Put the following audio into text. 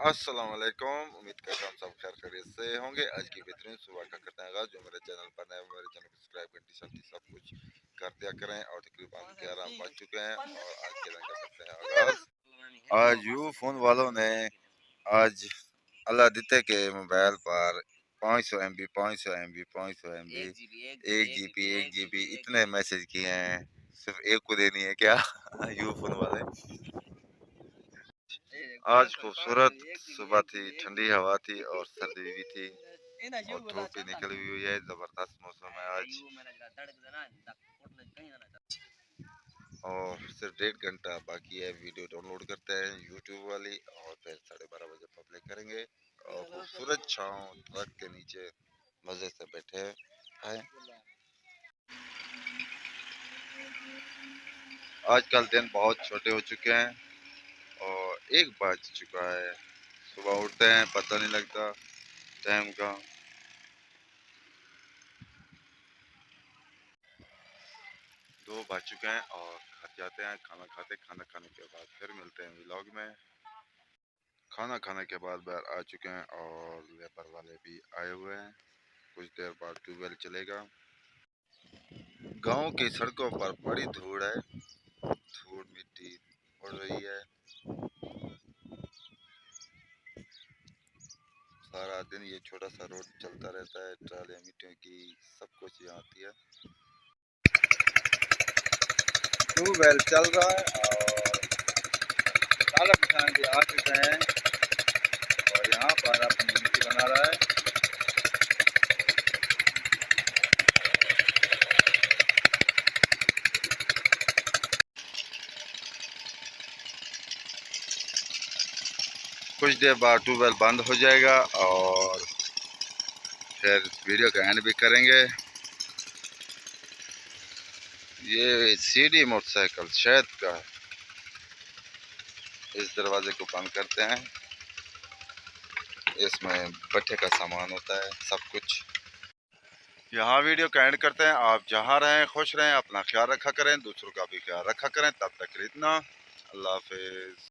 अस्सलाम वालेकुम। उम्मीद करता हूँ सब खैर खैरियत से होंगे। आज की बेहतरीन सुबह का करते हैं आगाज़। जो मेरे चैनल पर नए मेरे चैनल को सब्सक्राइब घंटी शंटी सब कुछ कर दिया करें। और तकरीबन 11 बज चुके हैं और आज के दिन का करते हैं आगाज़। आज यू फ़ोन वालों ने आज अल्लाह देते के मोबाइल पर 500 MB 500 MB 500 MB 1 GB इतने मैसेज किए हैं। सिर्फ एक को देनी है क्या? यू फ़ोन वाले। आज खूबसूरत सुबह थी, ठंडी हवा थी और सर्दी भी थी और धूप भी निकली हुई है। जबरदस्त मौसम है आज और सिर्फ 1.5 घंटा बाकी है। वीडियो डाउनलोड करते हैं यूट्यूब वाली और फिर 12:30 बजे पब्लिक करेंगे। और खूबसूरत छाँव ट्रक के नीचे मज़े से बैठे हैं। आजकल दिन बहुत छोटे हो चुके हैं और 1 बज चुका है। सुबह उठते हैं पता नहीं लगता टाइम का। 2 बज चुके हैं और घर जाते हैं खाना खाते। खाना खाने के बाद फिर मिलते हैं व्लॉग में। खाना खाने के बाद बाहर आ चुके हैं और लेबर वाले भी आए हुए हैं। कुछ देर बाद ट्यूबवेल चलेगा। गांव की सड़कों पर बड़ी धूड़ है, धूड़ मिट्टी उड़ रही है। सारा दिन ये छोटा सा रोड चलता रहता है। ट्रालियाँ मिट्टियों की सब कुछ यहाँ आती है। ट्यूबवेल चल रहा है और सारा किसान भी आ चुके हैं और यहाँ पर अपनी मिट्टी बना रहा है। कुछ देर बाद ट्यूबवेल बंद हो जाएगा और फिर वीडियो का एंड भी करेंगे। ये सीडी मोटरसाइकिल शायद का, इस दरवाजे को बंद करते हैं। इसमें भट्ठे का सामान होता है सब कुछ। यहाँ वीडियो का एंड करते हैं। आप जहाँ रहें खुश रहें, अपना ख्याल रखा करें, दूसरों का भी ख्याल रखा करें। तब तक इतना, अल्लाह हाफिज़।